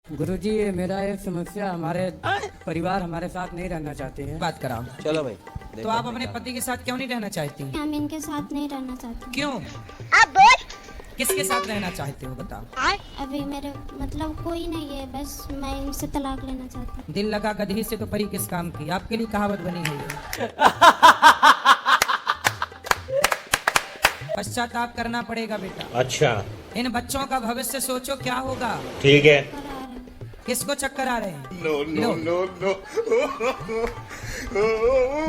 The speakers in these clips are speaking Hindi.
गुरुजी, ये मेरा एक समस्या, हमारे परिवार हमारे साथ नहीं रहना चाहते हैं। बात कराओ। चलो भाई। तो आप अपने पति के साथ क्यों नहीं रहना चाहती? हम इनके साथ नहीं रहना चाहते। क्यों? अब बोल। किसके साथ रहना चाहते हो बताओ? अभी मेरे मतलब कोई नहीं है, बस मैं इनसे तलाक लेना चाहती हूँ। दिल लगा गधी से तो परी किस काम की, आपके लिए कहावत बनी है ये। पश्चाताप करना पड़ेगा बेटा। अच्छा इन बच्चों का भविष्य सोचो क्या होगा। ठीक है। किसको चक्कर आ रहे हैं? नो नो नो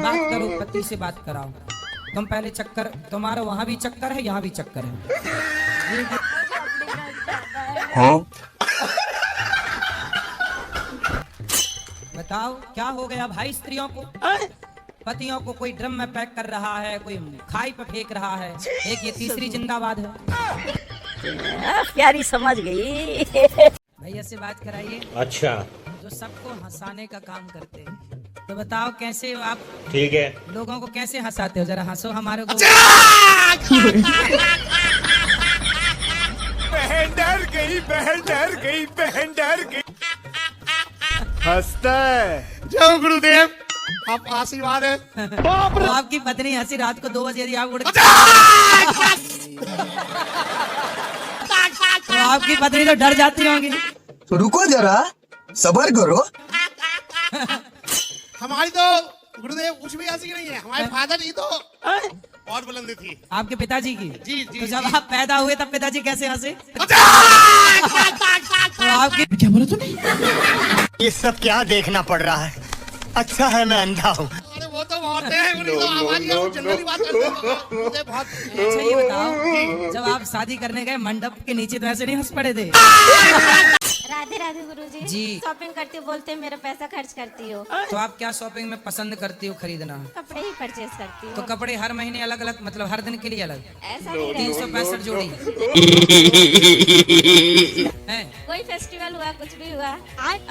बात करो, पति से बात कराओ। तुम पहले चक्कर, तुम्हारा वहाँ भी चक्कर है, यहाँ भी चक्कर है। हाँ? बताओ क्या हो गया भाई स्त्रियों को? पतियों को कोई ड्रम में पैक कर रहा है, कोई खाई पे फेंक रहा है, एक ये तीसरी जिंदाबाद है। प्यारी समझ गई। भैया से बात कराइए, अच्छा जो सबको हंसाने का काम करते हैं। तो बताओ कैसे आप ठीक है। लोगों को कैसे हंसाते हो, जरा हंसो हमारे को। बहन डर गई, बहन डर गई, बहन डर गई। हंसता है। जय गुरुदेव, आप आशीर्वाद है। तो आपकी पत्नी हंसी रात को 2 बजे यदि आप उड़ तो आपकी पत्नी तो डर जाती होंगी। तो रुको जरा, सबर करो। हमारी तो गुरुदेव कुछ भी ऐसी नहीं है। हमारे फादर ही तो बहुत बुलंदी थी। आपके पिताजी की? जी जी। तो जब जी। आप पैदा हुए तब पिताजी कैसे हंसे? तो आपकी क्या बोला तूने? ये सब क्या देखना पड़ रहा है? अच्छा है मैं अंधा हूँ। अरे वो तो होते हैं, उनकी तो आवाज ही है, जनरली बात करते हैं। मुझे बहुत अच्छा ये बताओ, जब आप शादी करने गए मंडप के नीचे तो ऐसे नहीं हंस पड़े थे? राधे राधे गुरुजी। जी। शॉपिंग करती हो, बोलते हैं मेरा पैसा खर्च करती हो। तो आप क्या शॉपिंग में पसंद करती हो खरीदना? कपड़े ही परचेज करती तो हो। कपड़े हर महीने अलग अलग, मतलब हर दिन के लिए अलग? ऐसा नहीं रहता। 365 जोड़ी हैं? कोई फेस्टिवल हुआ, कुछ भी हुआ,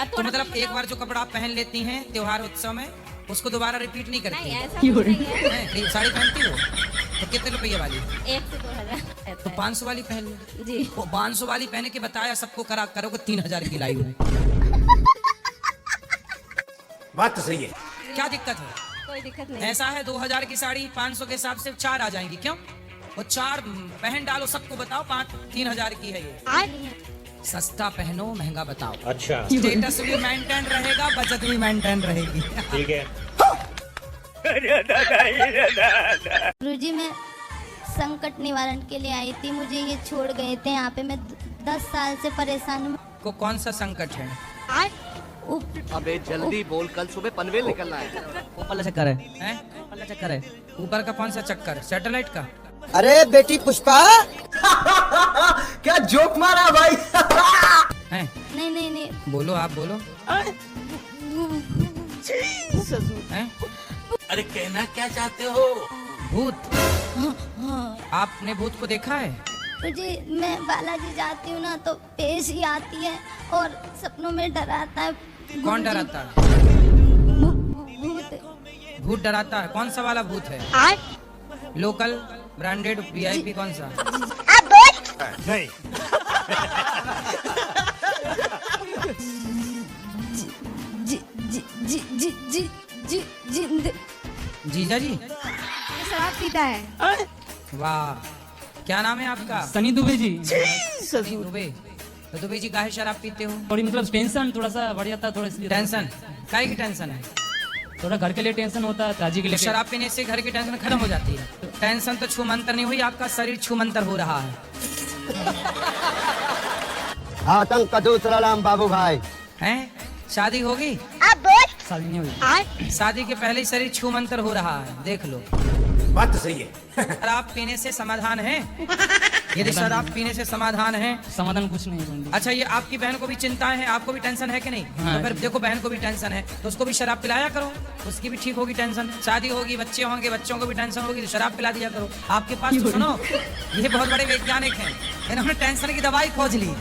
तो मतलब एक बार जो कपड़ा आप पहन लेती हैं त्योहार उत्सव में, उसको दोबारा रिपीट नहीं करती? नहीं ऐसा कुछ नहीं है। हैं? साड़ी पहनती हो तो कितने रुपये वाली? 1 से 2 हजार तो 500 वाली पहन लो। जी। वो 500 वाली पहने के बताया सबको, करा करोगे 3000 की लाई हुई। बात तो सही है। क्या दिक्कत है? कोई दिक्कत नहीं। ऐसा है 2000 की साड़ी 500 के हिसाब से 4 आ जाएंगी। क्यों? वो 4 पहन डालो, सबको बताओ 3000 की है ये। सस्ता पहनो, महंगा बताओ। अच्छा स्टेटस भी मेंटेन रहेगा, बचत भी मेंटेन रहेगी। ठीक है। गुरुजी, मैं संकट निवारण के लिए आई थी, मुझे ये छोड़ गए थे यहाँ पे। मैं 10 साल से परेशान हूँ। को कौन सा संकट है? अबे जल्दी बोल, कल सुबह पनवेल निकलना है। ऊपर चक्कर है? ऊपर चक्कर है? ऊपर का कौन सा चक्कर? सैटेलाइट का? अरे बेटी पुष्पा, क्या जोक मारा भाई। है? नहीं नहीं नहीं। बोलो, आप बोलो। हैं? अरे कहना क्या चाहते हो? भूत? आपने भूत को देखा है? मुझे, मैं बालाजी जाती हूँ ना तो पेश ही आती है और सपनों में डराता है। कौन गुरुजी, डराता है? भूत। भूत डराता है? कौन सा वाला भूत है? लोकल, ब्रांडेड, वीआईपी, कौन सा? नहीं। जी जी जी जी जी जी जिंद जीजा जी? शराब पीता है। वाह, क्या नाम है आपका? सनी दुबे जी। सनी दुबे। तो दुबे जी काहे शराब पीते हो? थोड़ी मतलब टेंशन थोड़ा सा बढ़ जाता है, थोड़ा इसलिए। टेंशन? काहे की टेंशन है? थोड़ा घर के लिए टेंशन होता है, ताजी के तो लिए। शराब पीने से घर की टेंशन खत्म हो जाती है। टेंशन तो छू मंतर नहीं हुई, आपका शरीर छू मंतर हो रहा है। आतंक का दूसरा नाम बाबू भाई। हैं? शादी होगी? शादी नहीं हुई। शादी के पहले ही शरीर छू मंतर हो रहा है, देख लो। बात तो सही है। शराब पीने से समाधान है? यदि शराब पीने से समाधान है, समाधान कुछ नहीं है। अच्छा ये आपकी बहन को भी चिंता है, आपको भी टेंशन है कि नहीं? हाँ। तो फिर देखो, बहन को भी टेंशन है तो उसको भी शराब पिलाया करो, उसकी भी ठीक होगी टेंशन। शादी होगी, बच्चे होंगे, बच्चों को भी टेंशन होगी तो शराब पिला दिया करो। आपके पास तो सुनो, ये बहुत बड़े वैज्ञानिक हैं, इन्होंने टेंशन की दवाई खोज ली।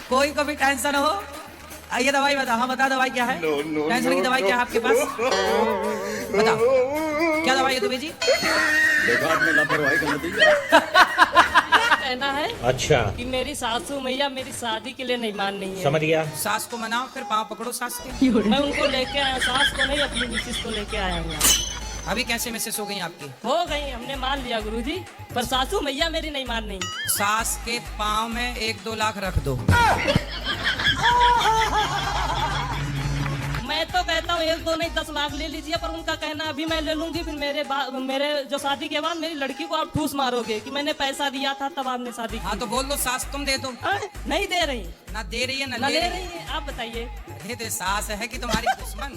कोई को भी टेंशन हो, ये दवाई बता। हाँ बता, दवाई क्या है? टेंशन की दवाई क्या है आपके पास? बताओ क्या दवाई है दुबे जी? देखा आपने लापरवाही का नतीजा। कहना है अच्छा कि मेरी सासू मैया मेरी शादी के लिए नहीं मान रही है। समझ गया। सास को मनाओ, फिर पाँव पकड़ो सास के। मैं उनको लेके आया, सास को नहीं अपनी मिसेस को लेके आया हूँ। अभी कैसे मिसेस हो गई आपकी? हो गई, हमने मान लिया गुरुजी, पर सासू मैया मेरी नहीं मान रही। सास के पाँव में 1-2 लाख रख दो। मैं तो कहता हूँ 1-2 नहीं 10 लाख ले लीजिए, पर उनका कहना अभी मैं ले लूंगी, फिर मेरे जो शादी के बाद मेरी लड़की को आप ठूस मारोगे कि मैंने पैसा दिया था तब आपने शादी की। हाँ तो बोल दो सास तुम दे दो। नहीं दे रही, ना दे रही है ना ले रही है, आप बताइए। अरे तो सास है कि तुम्हारी दुश्मन?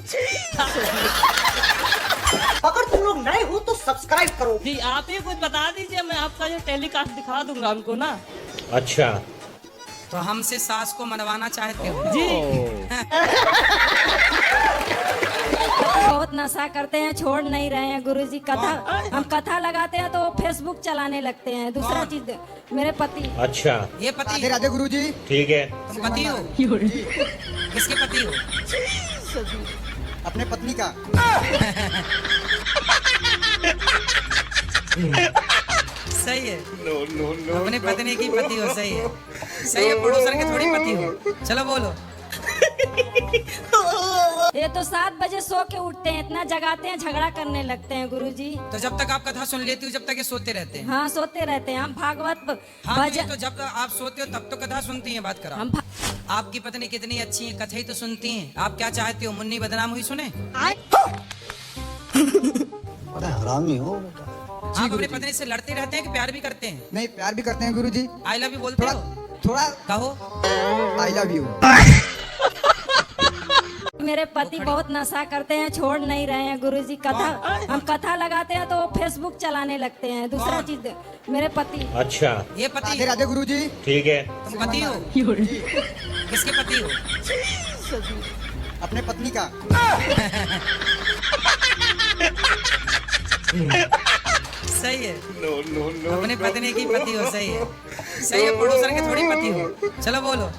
अगर तुम लोग नए हो तो सब्सक्राइब करो। जी आप ही कुछ बता दीजिए, मैं आपका जो टेलीकास्ट दिखा दूंगा उनको ना। अच्छा तो हमसे सास को मनवाना चाहते हो? जी बहुत नशा करते हैं, छोड़ नहीं रहे हैं गुरुजी। कथा हम कथा लगाते हैं तो वो फेसबुक चलाने लगते हैं। दूसरा चीज मेरे पति। अच्छा ये पति? राधे राधे गुरुजी। ठीक है। तुम पति हो? किसके पति हो? अपने पत्नी का। सही है। अपने पत्नी की पति हो, सही है। सही है, पड़ोसन के थोड़ी पति हो। चलो बोलो। ये तो 7 बजे सो के उठते हैं, इतना जगाते हैं, झगड़ा करने लगते हैं गुरुजी। तो जब तक आप कथा सुन लेती हो, जब तक ये सोते रहते हैं? हाँ सोते रहते हैं हम। भागवत हाँ तो, भजन तो जब तक आप सोते हो तब तो कथा सुनती हैं। बात करा। हम आपकी पत्नी कितनी अच्छी है, कथा ही तो सुनती हैं। आप क्या चाहते हो, मुन्नी बदनाम हुई सुने? हरामी हो। आप अपनी पत्नी से लड़ते रहते हैं कि प्यार भी करते हैं? नहीं, प्यार भी करते हैं गुरुजी। आई लव यू बोलते हो? थोड़ा कहो आई लव यू। मेरे पति बहुत नशा करते हैं, छोड़ नहीं रहे हैं गुरुजी। कथा हम कथा लगाते हैं तो वो फेसबुक चलाने लगते हैं। दूसरा चीज मेरे पति। अच्छा ये पति? राधे राधे गुरुजी। ठीक है। तुम पति हो? किसके पति हो? अपने पत्नी का। सही है। अपने पत्नी की पति हो, सही है। सही है, पड़ोसन के थोड़ी पति हो। चलो बोलो।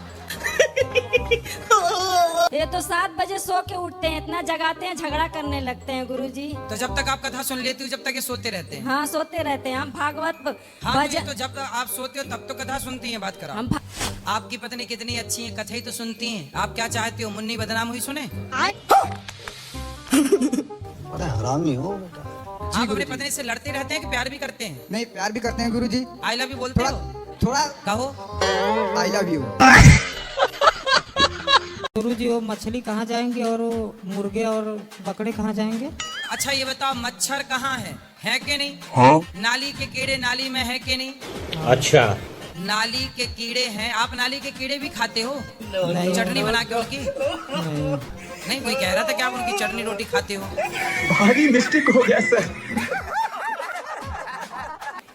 ये तो 7 बजे सो के उठते हैं, इतना जगाते हैं, झगड़ा करने लगते हैं गुरुजी। तो जब तक आप कथा सुन लेती हो, जब तक ये सोते रहते हैं? हाँ सोते रहते हैं हम। भागवत हाँ भजन तो जब तक आप सोते हो तब तो कथा सुनती हैं। बात करा। हम आपकी पत्नी कितनी अच्छी है, कथा ही तो सुनती हैं। आप क्या चाहते हो, मुन्नी बदनाम हुई सुने? हरामी हो। आप अपनी पत्नी से लड़ते रहते हैं कि प्यार भी करते हैं? नहीं, प्यार भी करते हैं गुरुजी। आई लव यू बोलते हो? थोड़ा कहो आई लव यू। गुरुजी वो मछली कहाँ जाएंगे और वो मुर्गे और बकरे कहाँ जाएंगे? अच्छा ये बताओ, मच्छर कहाँ है कि नहीं? हाँ? नाली के कीड़े नाली में है कि नहीं? अच्छा नाली के कीड़े हैं। आप नाली के कीड़े भी खाते हो? चटनी बना के उनकी? नहीं, कोई कह रहा था कि आप उनकी चटनी रोटी खाते हो। भारी मिस्टेक हो गया सर।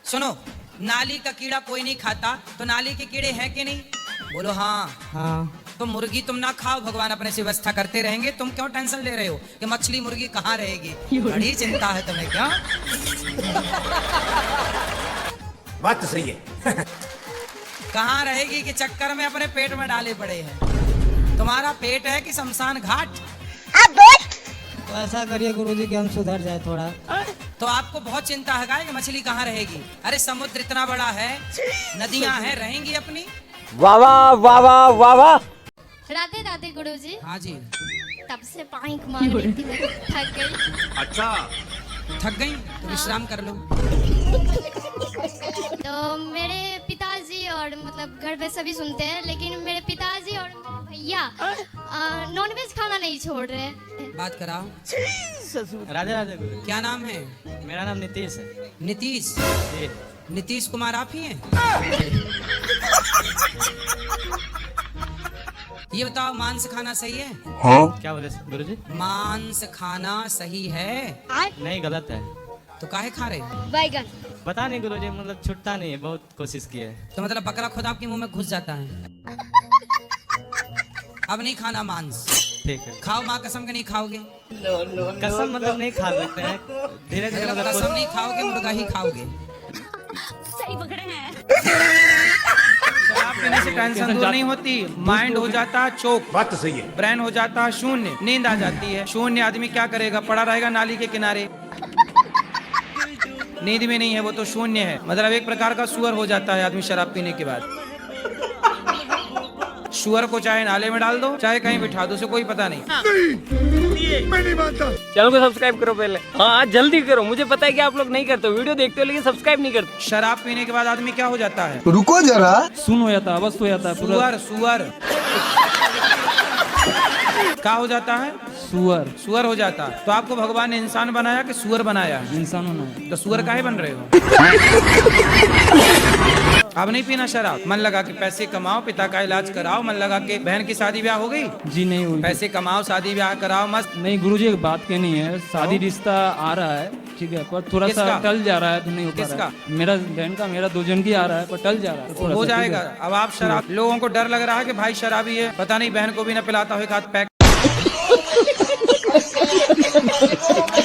सुनो, नाली का कीड़ा कोई नहीं खाता, तो नाली के कीड़े हैं कि नहीं? बोलो हाँ। हाँ। तो मुर्गी तुम ना खाओ, भगवान अपने से व्यवस्था करते रहेंगे। तुम क्यों टेंशन ले रहे हो कि मछली मुर्गी कहाँ रहेगी? बड़ी चिंता है तुम्हें क्या? बात तो सही है। कहाँ रहेगी कि चक्कर में अपने पेट में डाले पड़े हैं। तुम्हारा पेट है कि शमशान घाट? तो ऐसा करिए गुरुजी कि हम सुधर जाए थोड़ा। तो आपको बहुत चिंता है कि मछली कहाँ रहेगी? अरे समुद्र इतना बड़ा है, नदियाँ हैं, रहेंगी अपनी। वाह वाह वाह वाह वाह वाह। राधे राधे गुरुजी। हाँ जी। तब से पाइक मार रही थी, मैं थक गई। अच्छा थक गई तो विश्राम कर लो। तो मेरे पिताजी और मतलब घर पे सभी सुनते हैं, लेकिन मेरे पिताजी और मेरे भैया नॉनवेज खाना नहीं छोड़ रहे। बात कराओ। राधे राधे गुरु। क्या नाम है? मेरा नाम नीतीश है। नीतीश? नीतीश कुमार आप ही हैं? ये बताओ, मांस खाना सही है? हाँ? क्या बोले गुरुजी? मांस खाना सही है? नहीं, गलत है। तो काहे खा रहे हो? बैगन। पता नहीं गुरुजी, मतलब छुटता नहीं है, बहुत कोशिश की है। तो मतलब बकरा खुद आपके मुंह में घुस जाता है? अब नहीं खाना मांस। ठीक है। खाओ, माँ कसम के नहीं खाओगे? कसम मतलब नहीं खा सकते हैं, धीरे धीरे मतलब कसम नहीं खाओगे, मुर्गा ही खाओगे। सही पकड़े हैं। शराब पीने से टेंशन दूर नहीं होती, माइंड हो जाता चोक। बात तो सही है। ब्रेन हो जाता शून्य, नींद आ जाती है। शून्य आदमी क्या करेगा? पड़ा रहेगा नाली के किनारे। नींद में नहीं है, वो तो शून्य है। मतलब एक प्रकार का सुअर हो जाता है आदमी शराब पीने के बाद। सुअर को चाहे नाले में डाल दो, चाहे कहीं बिठा दो, उसे कोई पता नहीं। मैं नहीं मानता। चैनल को सब्सक्राइब करो पहले। हाँ जल्दी करो, मुझे पता है कि आप लोग नहीं करते, वीडियो देखते हो लेकिन सब्सक्राइब नहीं करते। शराब पीने के बाद आदमी क्या हो जाता है? रुको जरा, सुन हो जाता है, अवस्थ हो जाता है, सुअर। सुअर क्या हो जाता है? सुअर सुअर हो जाता है। तो आपको भगवान ने इंसान बनाया कि सुअर बनाया? इंसान होना है। तो सुअर काहे बन रहे हो? अब नहीं पीना शराब, मन लगा के पैसे कमाओ, पिता का इलाज कराओ, मन लगा के बहन की शादी ब्याह हो गई जी? नहीं हुई। पैसे कमाओ, शादी ब्याह कराओ, मस्त। नहीं गुरुजी, एक बात कहनी है, शादी रिश्ता आ रहा है, ठीक है, पर थोड़ा सा टल जा रहा है, तो नहीं हो पा रहा है। मेरा बहन का, मेरा 2 जन की आ रहा है, पर टल जा रहा है, हो जाएगा। अब आप शराब, लोगों को डर लग रहा है कि भाई शराबी है, पता नहीं बहन को भी न पिलाता हो एक हाथ पैक।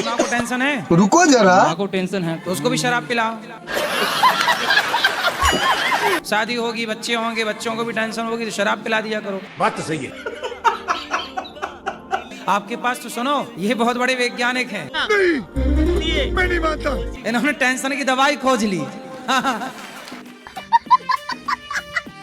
माँ को टेंशन है, रुको जरा, माँ को टेंशन है, तो उसको भी शराब पिलाओ। शादी होगी, बच्चे होंगे, बच्चों को भी टेंशन होगी, तो शराब पिला दिया करो। बात तो सही है। आपके पास तो सुनो, ये बहुत बड़े वैज्ञानिक हैं। नहीं, मैं नहीं मानता। इन्होंने टेंशन की दवाई खोज ली।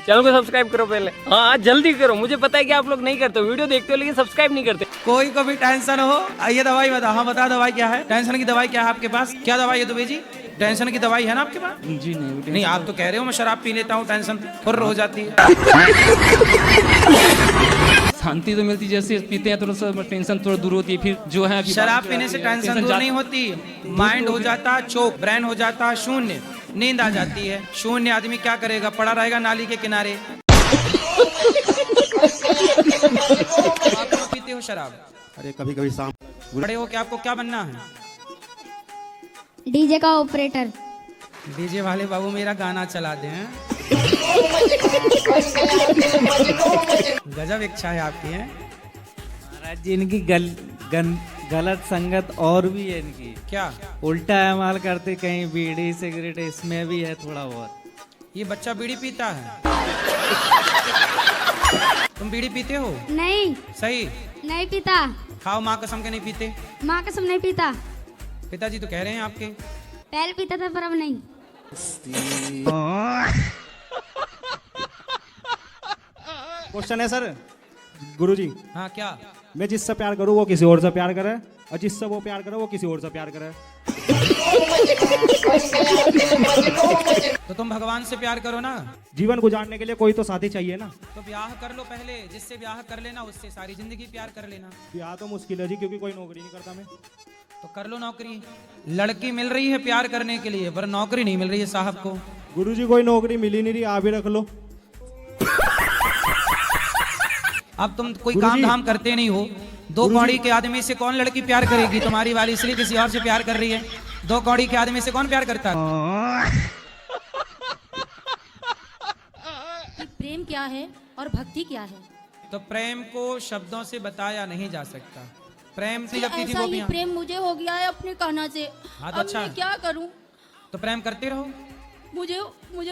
चैनल को सब्सक्राइब करो पहले। हाँ जल्दी करो, मुझे पता है कि आप लोग नहीं करते, वीडियो देखते हो लेकिन सब्सक्राइब नहीं करते। कोई को भी टेंशन हो, आइए दवाई बता। हाँ बता, दवाई क्या है? टेंशन की दवाई क्या है आपके पास? क्या दवाई है दुबे जी? टेंशन की दवाई है ना आपके पास? जी नहीं। नहीं, आप तो कह रहे हो मैं शराब पी लेता हूँ, टेंशन फुर्र हो जाती है। शांति तो मिलती, जैसे पीते हैं थोड़ा सा टेंशन थोड़ा दूर होती है। फिर जो है शराब पीने से टेंशन दूर नहीं होती, माइंड हो जाता है चौक, ब्रेन हो जाता है शून्य, नींद आ जाती है। शून्य आदमी क्या करेगा? पड़ा रहेगा नाली के किनारे। आप क्यों पीते हो शराब? अरे कभी कभी शाम बड़े हो क्या, आपको क्या बनना है? डीजे का ऑपरेटर। डीजे वाले बाबू मेरा गाना चला दे। गजब इच्छा है आपकी है महाराज जी। इनकी गलत संगत और भी है इनकी। क्या? उल्टा इस्तेमाल करते, कहीं बीड़ी सिगरेट, इसमें भी है थोड़ा बहुत। ये बच्चा बीड़ी पीता है? तुम बीड़ी पीते हो? नहीं, सही? नहीं पीता। खाओ, माँ कसम के नहीं पीते? माँ कसम नहीं पीता। पिताजी तो कह रहे हैं आपके। पहले पीता था पर अब नहीं। क्वेश्चन है सर गुरुजी। हाँ क्या? मैं जिससे प्यार करूँ वो किसी और से प्यार करे, और जिससे वो प्यार करे वो किसी और से प्यार करे। तो तुम भगवान से प्यार करो ना। जीवन गुजारने के लिए कोई तो साथी चाहिए ना। तो ब्याह कर लो पहले, जिससे ब्याह कर लेना उससे सारी जिंदगी प्यार कर लेना। ब्याह तो मुश्किल है जी, क्योंकि कोई नौकरी नहीं करता मैं। तो कर लो नौकरी। लड़की मिल रही है प्यार करने के लिए, पर नौकरी नहीं मिल रही है साहब को। गुरुजी कोई नौकरी मिली नहीं रही, आप ही रख लो। अब तुम कोई काम धाम करते नहीं हो। 2 कौड़ी के आदमी से कौन लड़की प्यार करेगी? तुम्हारी वाली इसलिए किसी और से प्यार कर रही है। 2 कौड़ी के आदमी से कौन प्यार करता है? प्रेम क्या है और भक्ति क्या है? तो प्रेम को शब्दों से बताया नहीं जा सकता। प्रेम से जब ऐसा ही प्रेम मुझे हो गया है अपने कान्हा से। हाँ तो अच्छा, मैं क्या करूं? तो प्रेम करते रहो। मुझे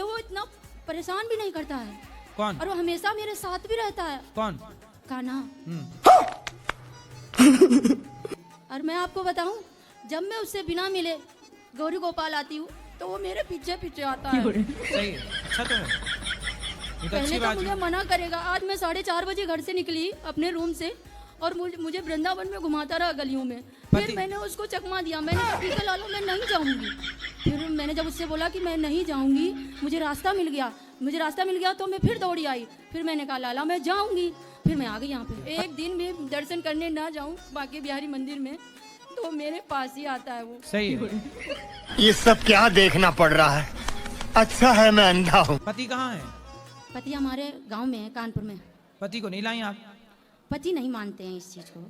वो इतना परेशान भी नहीं करता है। कौन? और वो हमेशा मेरे साथ भी रहता है। कौन? कान्हा। और मैं आपको बताऊं, जब मैं उससे बिना मिले गौरी गोपाल आती हूँ तो वो मेरे पीछे पीछे आता है। सही है, अच्छा तो है। ये तो पहले अच्छी तो बात मुझे है। मना करेगा। आज मैं 4:30 बजे घर से निकली अपने रूम से, और मुझे वृंदावन में घुमाता रहा गलियों में। फिर मैंने उसको चकमा दिया, मैंने कहा ठीक है लालो मैं नहीं जाऊंगी। फिर मैंने जब उससे बोला कि मैं नहीं जाऊंगी, मुझे रास्ता मिल गया तो मैं फिर दौड़ी आई। फिर मैंने कहा लाला मैं जाऊंगी। फिर मैं आ गई यहाँ पे। एक दिन भी दर्शन करने ना जाऊं बांके बिहारी मंदिर में तो मेरे पास ही आता है वो। सही है। ये सब क्या देखना पड़ रहा है? अच्छा है मैं अंधा हूँ। पति कहाँ है? पति हमारे गांव में है, कानपुर में। पति को नहीं लाई आप? पति नहीं मानते हैं इस चीज को।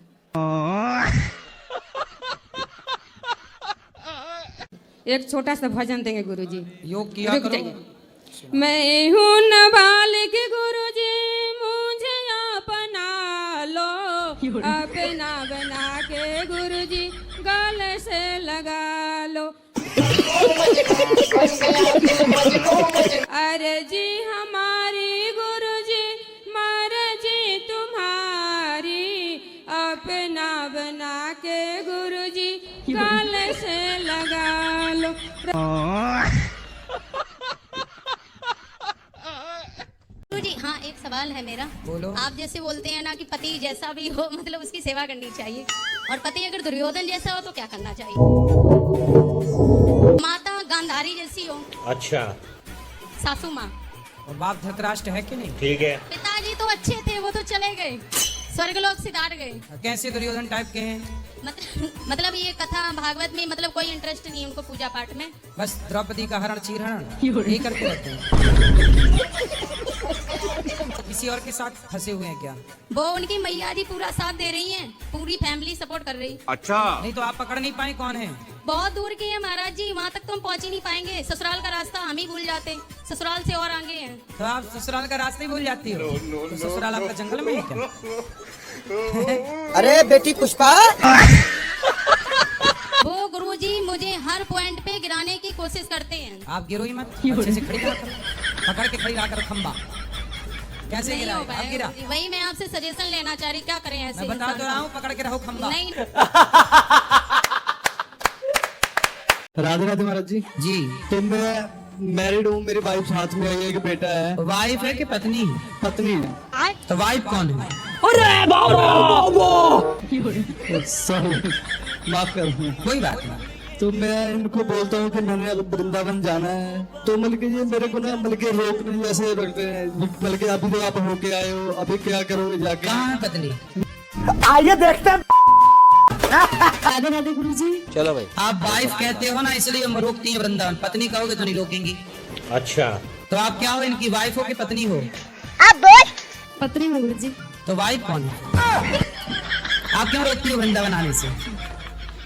एक छोटा सा भजन देंगे गुरुजी। योग किया करो। मैं हूँ नाबालिग गुरुजी, मुझे अपना लो, अपना बना के गुरुजी गले से लगा लो। अरे जी हमारी गुरुजी, मर्जी तुम्हारी, अपना बना के गुरुजी गले से लगा लो। जी हाँ, एक सवाल है मेरा। बोलो। आप जैसे बोलते हैं ना कि पति जैसा भी हो मतलब उसकी सेवा करनी चाहिए, और पति अगर दुर्योधन जैसा हो तो क्या करना चाहिए? माता गांधारी जैसी हो, अच्छा सासू माँ। और बाप धृतराष्ट्र है कि नहीं? ठीक है। पिताजी तो अच्छे थे, वो तो चले गए, स्वर्गलोक सिधार गए। कैसे दुर्योधन टाइप के हैं? मतलब ये कथा भागवत में मतलब कोई इंटरेस्ट नहीं है उनको पूजा पाठ में। बस द्रौपदी का हरण चीरहरण यही करते रहते हैं। किसी और के साथ फंसे हुए हैं क्या? वो उनकी मैया जी पूरा साथ दे रही हैं, पूरी फैमिली सपोर्ट कर रही। अच्छा। नहीं तो आप पकड़ नहीं पाए कौन है? बहुत दूर के हैं महाराज जी, वहाँ तक तो हम पहुँच ही नहीं पाएंगे। ससुराल का रास्ता हम ही भूल जाते, ससुराल से और आगे हैं। तो आप ससुराल का रास्ता ही भूल जाती हो? तो ससुराल आपका जंगल में है क्या? अरे बेटी पुष्पा, वो गुरुजी मुझे हर पॉइंट पे गिराने की कोशिश करते हैं। आप गिरो ही मत, अच्छे से खड़ी रहा करो, पकड़ के खड़ी रहा करो खंबा। कैसे नहीं गिरा? हो अब पाएगा गिरा। गुरुजी, वही मैं आपसे सजेशन लेना चाह रही, क्या करें ऐसे मैं बता इंसान तो रहा को? हूँ, पकड़ के रहो खंबा। नहीं राधे राधे महाराज जी। जी तो मैं मैरिड हूँ, मेरी वाइफ साथ में है, एक बेटा है। वाइफ है कि पत्नी? पत्नी है। तो वाइफ कौन है? सॉरी, माफ कर। कोई बात नहीं। तो मैं इनको बोलता हूँ कि मैंने अब वृंदावन जाना है, तो मतलब कि ये मेरे को ना मतलब कि रोकने जैसे रखते हैं, मतलब कि अभी तो आप होके आए हो, अभी क्या करोगे जाके? कहाँ है पत्नी? आइए देखते हैं। राधे राधे गुरुजी। चलो भाई। आप वाइफ कहते हो ना, इसलिए हम रोकती हैं वृंदावन। पत्नी कहोगे तो नहीं रोकेंगी। अच्छा। तो आप क्या हो, इनकी वाइफ हो कि पत्नी हो? पत्नी हो गुरुजी। तो वाइफ कौन है? आप क्यों रोकती हो वृंदावन आने से?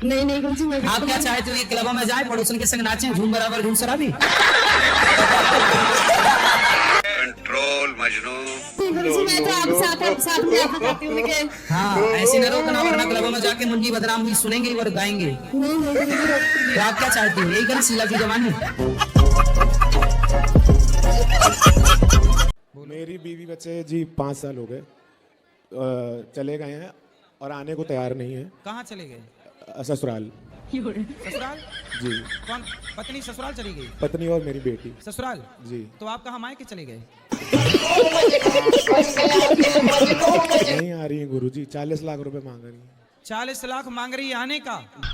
नहीं नहीं गुरुजी, मैं आप क्या चाहते हो, ये क्लबों में जाए, पड़ोसन के संग नाचे, झूम बराबर झूम शराबी? कंट्रोल मजनू। गुरुजी मैं तो आपसे साथ में आना चाहती हूँ लेकिन हाँ, ऐसे न रोकना, वरना क्लबों में जाके मुंडी बदनाम हुई सुनेंगे और गाएंगे। तो आप क्या चाहती हो, यही कर शीला की जवानी? मेरी बीवी बच्चे जी 5 साल हो गए, चले गए हैं और आने को तैयार नहीं है। कहाँ चले गए? ससुराल। ससुराल? जी। कौन? पत्नी ससुराल चली गई? पत्नी और मेरी बेटी। ससुराल? जी। तो आप कहाँ मायके चले गए? नहीं आ रही है गुरुजी, 40 लाख रुपए मांग रही है। 40 लाख मांग रही है आने का?